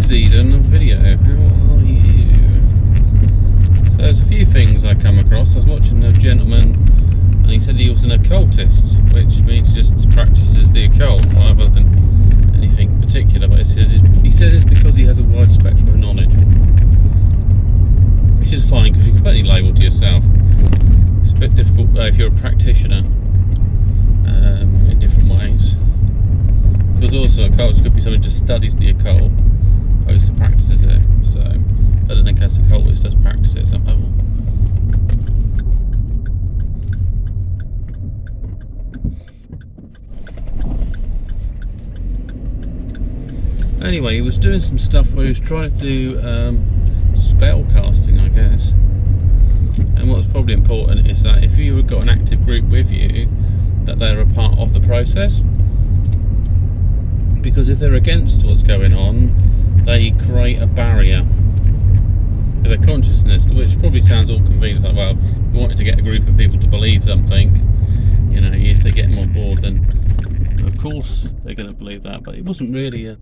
Dixie doing a video. How are you? So there's a few things I come across. I was watching a gentleman and he said he was an occultist, which means he just practices the occult rather than anything particular. But he says it's because he has a wide spectrum of knowledge, which is fine because you can put any label to yourself. It's a bit difficult if you're a practitioner in different ways. Because also occults could be someone who just studies the occult opposed to practices it. So I don't think as occultist does practice it at some level. Anyway, he was doing some stuff where he was trying to do spell casting, I guess. And what's probably important is that if you've got an active group with you, that they're a part of the process. Because if they're against what's going on, they create a barrier to their consciousness, which probably sounds all convenient. Like, well, if you wanted to get a group of people to believe something, you know, if they get them on board, then of course they're going to believe that. But it wasn't really a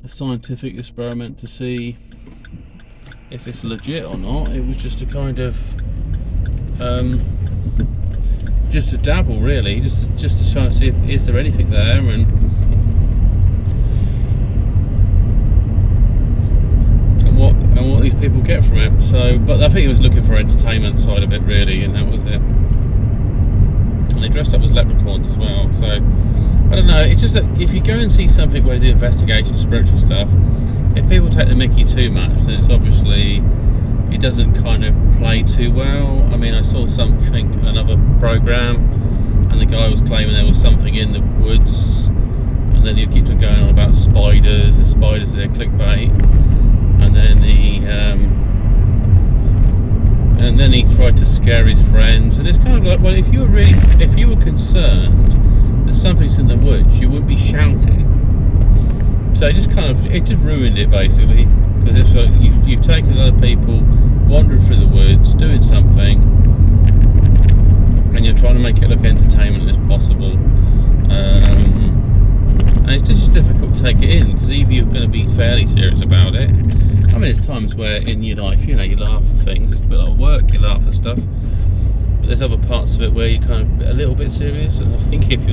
scientific experiment to see if it's legit or not. It was just a kind of just to dabble, really, just to try and see if is there anything there, and what these people get from it. So, but I think he was looking for entertainment side of it, really, and that was it. And they dressed up as leprechauns as well. So I don't know. It's just that if you go and see something where they do investigation, spiritual stuff, if people take the mickey too much, then it's obviously it doesn't kind of play too well. I mean, I saw another program, and the guy was claiming there was something in the woods, and then he kept on going on about spiders. The spiders there, clickbait. And then he tried to scare his friends, and it's kind of like, well, if you were concerned that something's in the woods, you wouldn't be shouting. So it just ruined it basically, because it's like you've taken a lot of people wandering through the woods doing something, and you're trying to make it look entertainment as possible. And it's just difficult to take it in, because either you're going to be fairly serious about it. I mean, there's times where in your life, you know, you laugh at things. It's a bit like work, you laugh at stuff. But there's other parts of it where you're kind of a little bit serious. And I think if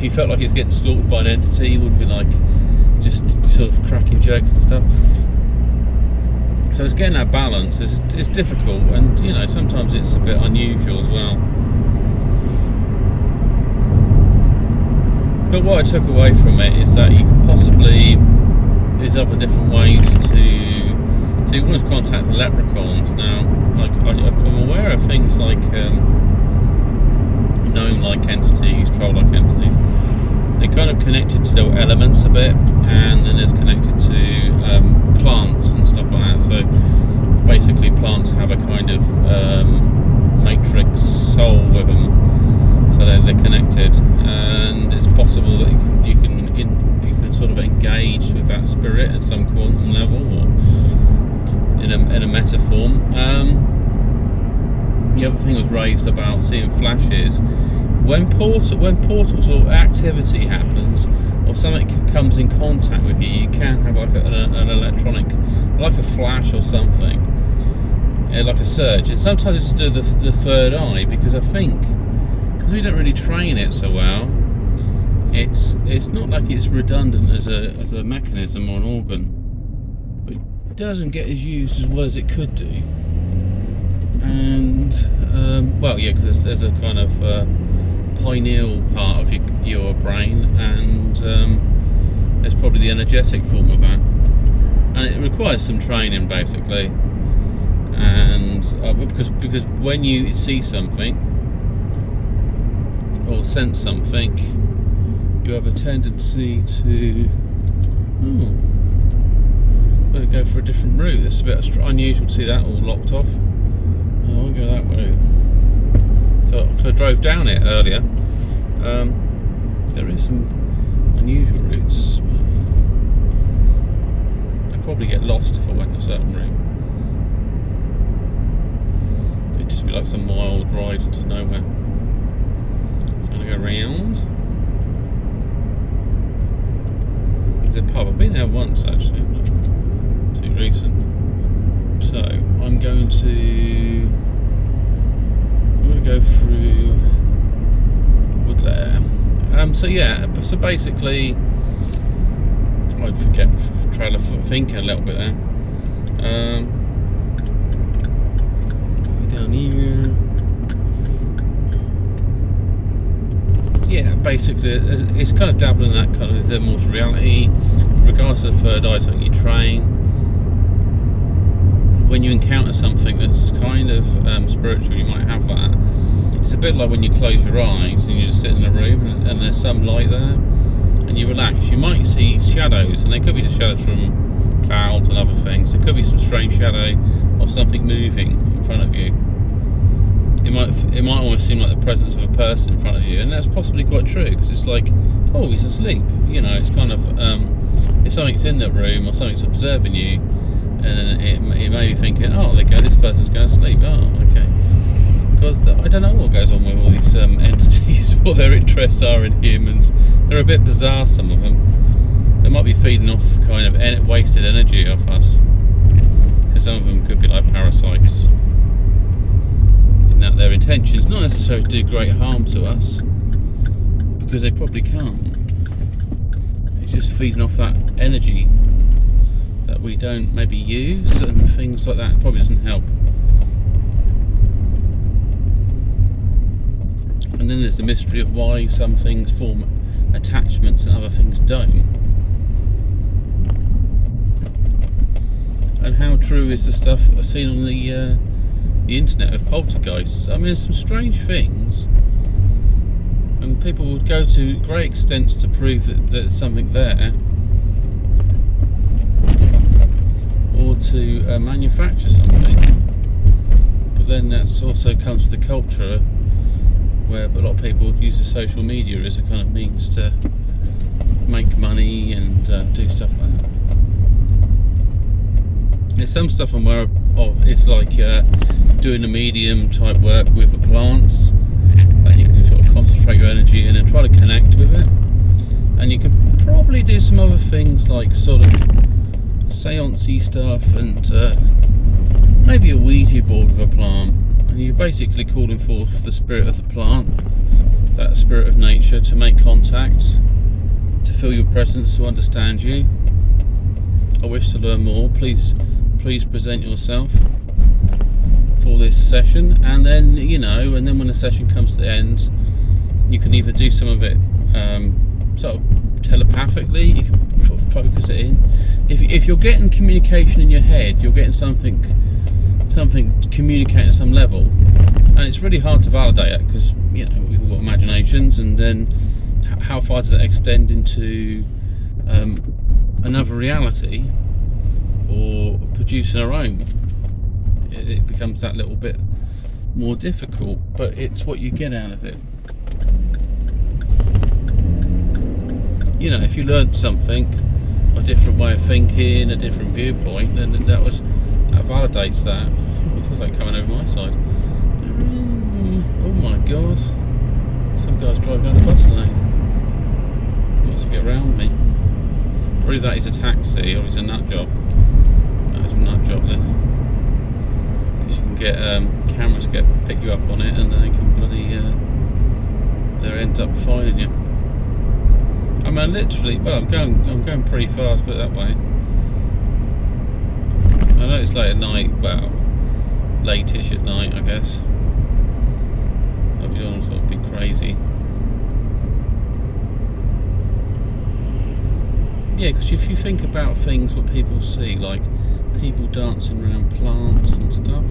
you felt like it's getting stalked by an entity, you wouldn't be like just sort of cracking jokes and stuff. So it's getting that balance. It's difficult, and you know, sometimes it's a bit unusual as well. But what I took away from it is that you can possibly, there's other different ways so you want to contact the leprechauns. Now, I'm aware of things like gnome-like entities, troll-like entities. They're kind of connected to their elements a bit, and then there's connected to plants and stuff like that. So basically plants have a kind of matrix soul with them, so they're connected, and it's possible that you can sort of engage with that spirit at some quantum level, or in a meta form. The other thing was raised about seeing flashes. When portals or activity happens, or something comes in contact with you, you can have like an electronic, like a flash or something, like a surge. And sometimes it's to the third eye, because I think, because we don't really train it so well, it's not like it's redundant as a mechanism or an organ, but it doesn't get as used as well as it could do. And well, yeah, because there's a kind of pineal part of your brain, and there's probably the energetic form of that, and it requires some training basically. And because when you see something or sense something, you have a tendency to better go for a different route. It's a bit unusual to see that all locked off. I won't go that route. So I drove down it earlier. There is some unusual routes. I'd probably get lost if I went a certain route. It'd just be like some wild ride into nowhere. So I'm going to go around. the pub. I've been there once actually, not too recent. So I'm going to go through Woodlair. So basically, I'd forget trailer thinking a little bit there. Down here. Yeah, basically it's kind of dabbling in that kind of the more reality. Regardless of the third eye, something you train. When you encounter something that's kind of spiritual, you might have that. It's a bit like when you close your eyes and you just sit in a room and there's some light there and you relax. You might see shadows, and they could be just shadows from clouds and other things. There could be some strange shadow of something moving in front of you. It might almost seem like the presence of a person in front of you, and that's possibly quite true, because it's like, oh, he's asleep. You know, it's kind of if something's in the room or something's observing you, and it may be thinking, oh, there go, this person's going to sleep. Oh, okay. Because I don't know what goes on with all these entities, what their interests are in humans. They're a bit bizarre, some of them. They might be feeding off kind of wasted energy off us. So some of them could be like parasites. In that their intentions not necessarily do great harm to us, because they probably can't. It's just feeding off that energy that we don't maybe use, and things like that. It probably doesn't help. And then there's the mystery of why some things form attachments and other things don't. And how true is the stuff seen on the internet of poltergeists? I mean, there's some strange things, and people would go to great extents to prove that there's something there, or to manufacture something. But then that's also comes with the culture, where a lot of people use the social media as a kind of means to make money and do stuff like that. There's some stuff I'm aware of. It's like doing a medium type work with the plants, and you can sort of concentrate your energy in and try to connect with it. And you can probably do some other things like sort of seance-y stuff, and maybe a Ouija board with a plant. And you're basically calling forth the spirit of the plant, that spirit of nature, to make contact, to feel your presence, to understand you. I wish to learn more. Please present yourself for this session, and then when the session comes to the end, you can either do some of it sort of telepathically. You can sort of focus it in. If you're getting communication in your head, you're getting something to communicate at some level, and it's really hard to validate it, because we've all got imaginations, and then how far does it extend into another reality, or producing our own? It becomes that little bit more difficult, but it's what you get out of it. If you learned something, a different way of thinking, a different viewpoint, then that validates that. It feels like coming over my side. Oh my god, some guy's driving down the bus lane. He wants to get around me. Or either that is a taxi, or he's a nut job. No, it's a nut job then. Because you can get cameras pick you up on it, and they can they end up finding you. I mean, literally, well, I'm going pretty fast, put it that way. I know it's late at night, well, late-ish at night, I guess. But we don't want to sort of be crazy. Yeah, because if you think about things, what people see, like people dancing around plants and stuff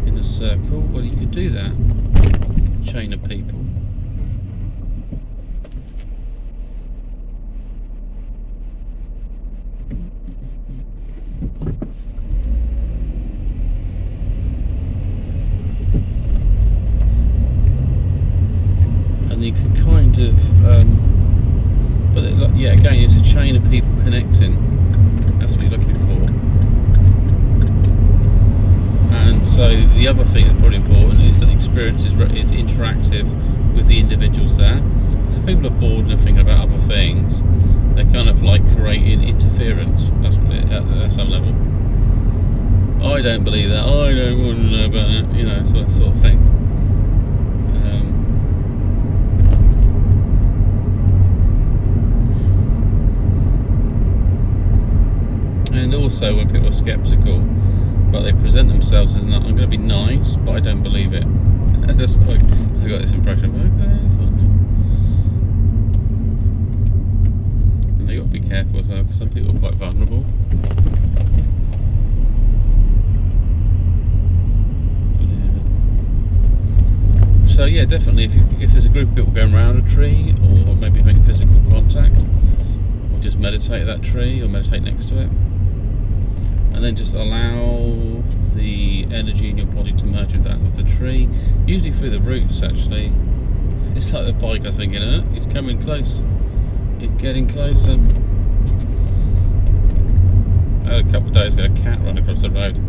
in a circle, well, you could do that. Chain of people. And you could kind of again, it's a chain of people connecting. That's what you're looking for. And so the other thing that's probably important is that the experience is interactive with the individuals there. So people are bored and thinking about other things. They're kind of like creating interference. That's what at some level. I don't believe that. I don't want to know about it. You know, sort of thing. And also, when people are sceptical, but they present themselves as, I'm going to be nice, but I don't believe it. That's like, I got this impression of, okay, that's fine. And they got to be careful as well, because some people are quite vulnerable. Yeah. So yeah, definitely, if there's a group of people going around a tree, or maybe make physical contact, or just meditate at that tree, or meditate next to it, and then just allow the energy in your body to merge with that of the tree, usually through the roots actually. It's like the bike, I was thinking, he's coming close, he's getting closer. I had a couple of days ago a cat run across the road.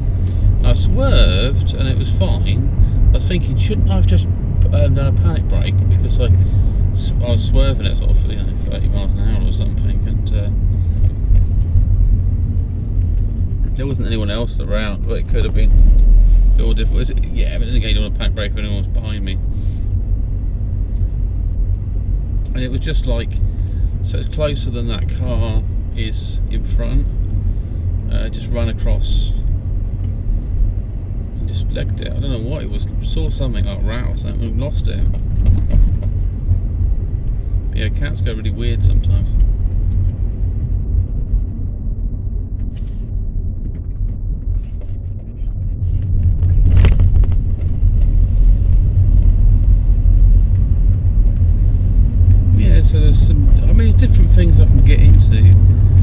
I swerved and it was fine. I was thinking, shouldn't I have just done a panic brake, because I was swerving at sort of 30 miles an hour or something, and there wasn't anyone else around, but it could have been all different. Yeah, but then again, you don't want to panic brake if anyone was behind me. And it was just like, so it's closer than that car is in front. Just ran across and just legged it. I don't know what it was. Saw something like a rat or something and lost it. But yeah, cats go really weird sometimes. So there's some, I mean, there's different things I can get into.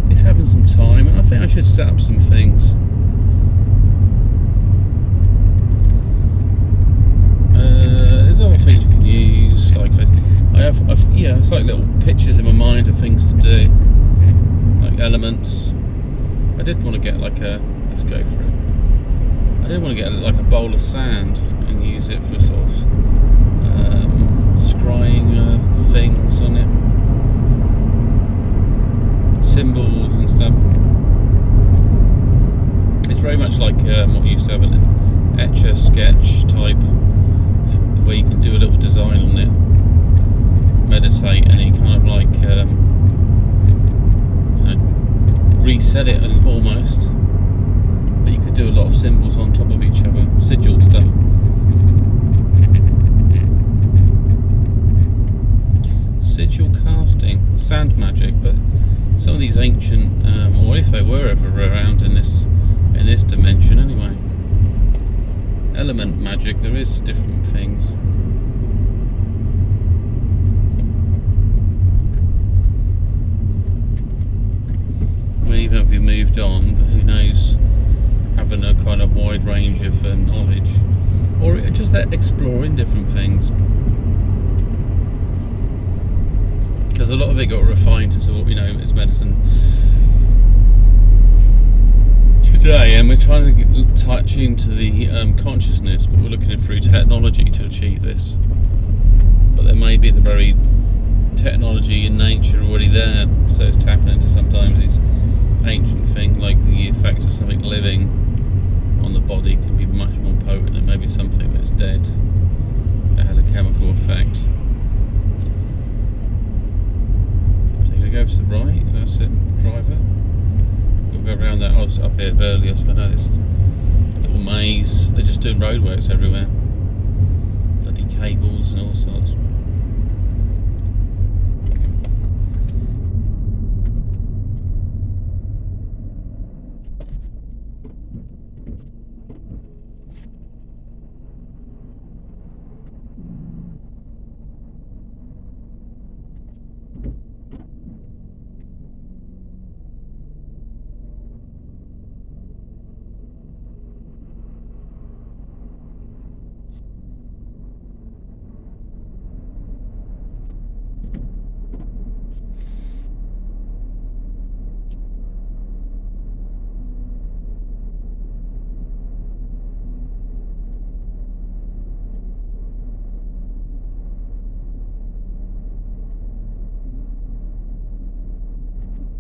It's having some time, and I think I should set up some things. There's other things you can use, like yeah, it's like little pictures in my mind of things to do, like elements. I did want to get like let's go for it. I did want to get like a bowl of sand and use it for sort of scrying things on it, symbols and stuff. It's very much like what you used to have an Etch-a-Sketch type, where you can do a little design on it, meditate, and you kind of like reset it almost. But you could do a lot of symbols on top of each other, sigil stuff. Sigil casting, sand magic, but some of these ancient, or if they were ever around in this dimension anyway. Element magic, there is different things. I mean, even if we moved on, who knows, having a kind of wide range of knowledge, or just that exploring different things. Because a lot of it got refined into what we know as medicine today, and we're trying to touch into the consciousness, but we're looking through technology to achieve this. But there may be the very technology in nature already there, so it's tapping into sometimes these ancient things, like the effect of something living on the body can be much more potent than maybe something that's dead that has a chemical effect. Go to the right, that's it, driver. We'll go around that. I was up here earlier, so I know this little maze. They're just doing roadworks everywhere. Bloody cables and all sorts.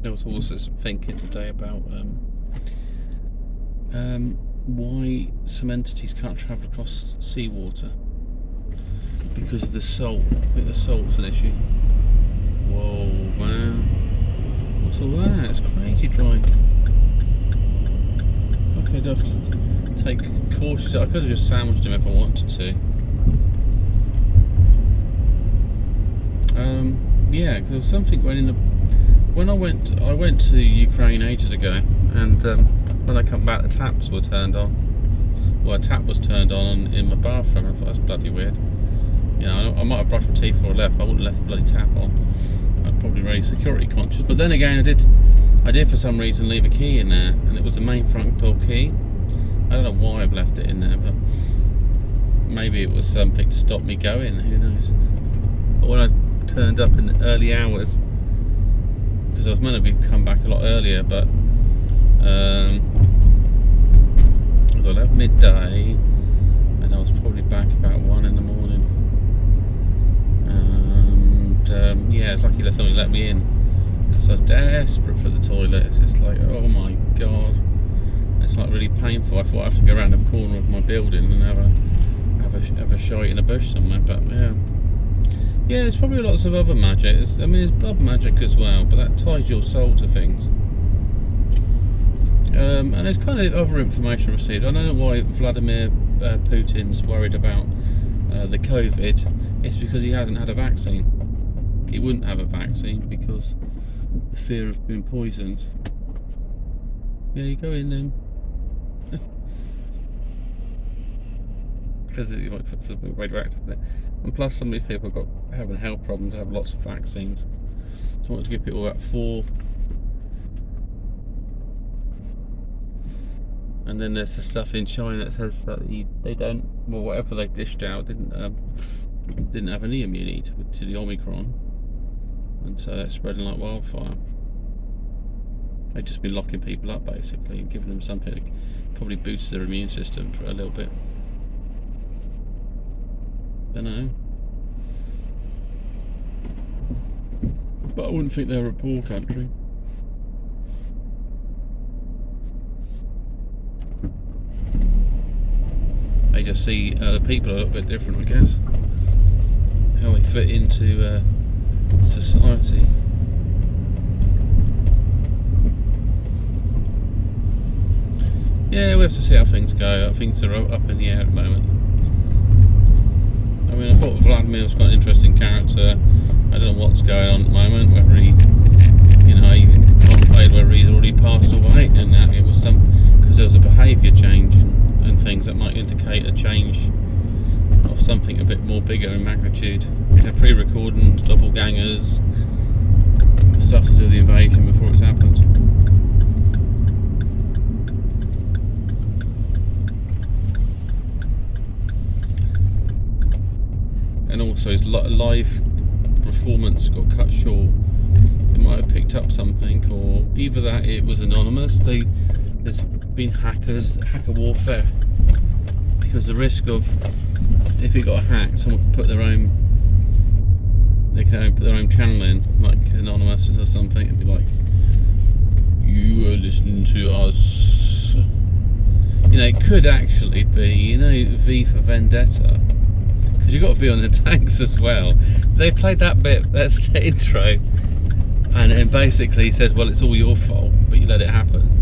there was also some thinking today about why some entities can't travel across seawater because of the salt. I think the salt's an issue. Whoa, man. What's all that? It's crazy dry. Okay, I'd have to take cautious. I could have just sandwiched him if I wanted to. Yeah, because there was something when I went to Ukraine ages ago, and when I come back, the taps were turned on. Well, a tap was turned on in my bathroom. I thought that's bloody weird. You know, I might have brushed my teeth before I left. I wouldn't have left the bloody tap on. I'd probably very security conscious. But then again, I did for some reason leave a key in there, and it was the main front door key. I don't know why I've left it in there, but maybe it was something to stop me going. Who knows? But when I turned up in the early hours, because I was meant to come back a lot earlier, but as I left midday, and I was probably back about 1 in the morning. And yeah, it's lucky that somebody let me in, because I was desperate for the toilet. It's just like, oh my god, it's like really painful. I thought I'd have to go around the corner of my building and have a shite in a bush somewhere. But yeah, there's probably lots of other magic. There's blood magic as well, but that ties your soul to things. And there's kind of other information received. I don't know why Vladimir Putin's worried about the COVID. It's because he hasn't had a vaccine. He wouldn't have a vaccine because the fear of being poisoned. Yeah, you go in then. Because you might put something radioactive in it. And plus, some of these people have having health problems, have lots of vaccines. So I wanted to give people about 4. And then there's the stuff in China that says that they don't, well, whatever they dished out didn't have any immunity to the Omicron, and so that's spreading like wildfire. They've just been locking people up basically and giving them something that probably boosts their immune system for a little bit. Don't know. But I wouldn't think they're a poor country. They just see the people a little bit different, I guess. How they fit into society. Yeah, we'll have to see how things go. Things are up in the air at the moment. I mean, I thought Vladimir's quite an interesting character. I don't know what's going on at the moment, whether he, even contemplated whether he's already passed away, and that it was because there was a behaviour change and things that might indicate a change of something a bit more bigger in magnitude. Pre-recordings, doppelgangers, stuff to do with the invasion before it's happened. And also his live performance got cut short. It might have picked up something, or either that it was anonymous. There's been hacker warfare, because the risk of, if it got hacked, someone could put their own channel in, like anonymous or something. It'd be like, you are listening to us. It could actually be, V for Vendetta. Because you've got V on the tanks as well. They played that bit, that's the intro, and it basically says, well, it's all your fault, but you let it happen.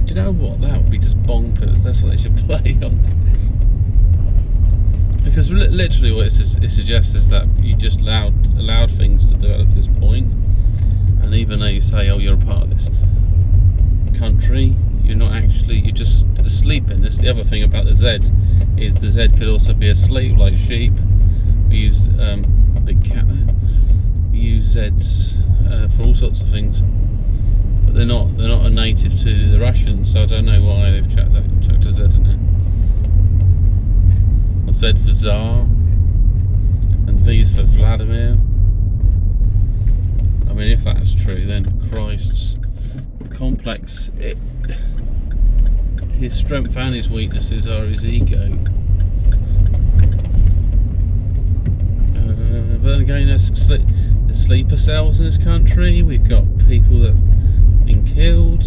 Do you know what? That would be just bonkers. That's what they should play on. Because literally what it suggests is that you just allowed things to develop to this point, and even though you say, oh, you're a part of this country, you're not actually, you're just sleeping. That's the other thing about the Z, is the Z could also be asleep like sheep. We use big cat there. We use Zs for all sorts of things, but they're not a native to the Russians, so I don't know why they've chucked a Z in there. What's Z for Tsar, and V is for Vladimir. I mean, if that's true, then Christ's complex. His strength and his weaknesses are his ego. But then again, there's sleeper cells in this country. We've got people that have been killed.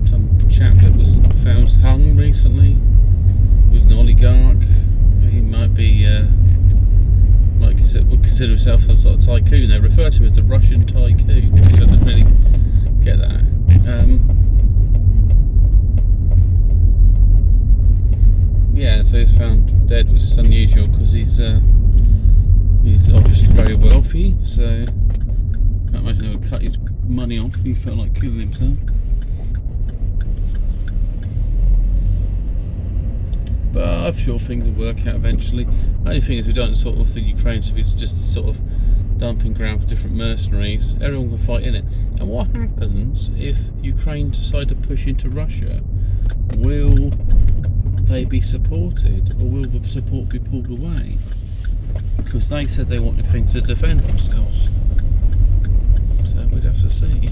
Some chap that was found hung recently. He was an oligarch. He might be, would consider himself some sort of tycoon. They refer to him as the Russian tycoon, which I don't really get that. Yeah, so he's found dead, which is unusual because he's obviously very wealthy. So I can't imagine he would cut his money off if he felt like killing himself. But I'm sure things will work out eventually. The only thing is we don't sort of think Ukraine should be just a sort of dumping ground for different mercenaries. Everyone can fight in it. And what happens if Ukraine decide to push into Russia? Will they be supported, or will the support be pulled away? Because they said they wanted things to defend themselves. So we'd have to see.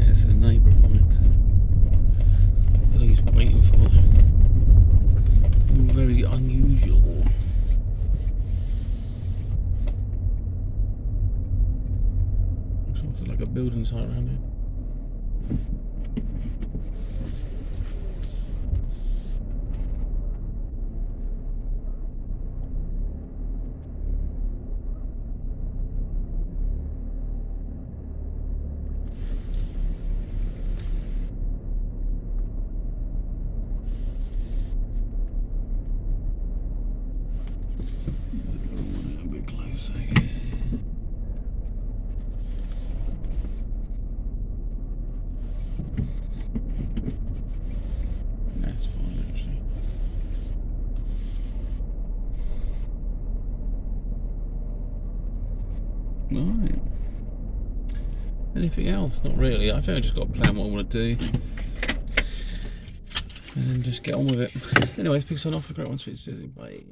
It's a neighbour of mine. I think he's waiting for them. Very unusual. Looks like a building site around here. That's fine, actually. Right. Anything else? Not really. I think I just got to plan what I want to do and then just get on with it. Anyways, big sign off. A great one. Sweet. Bye.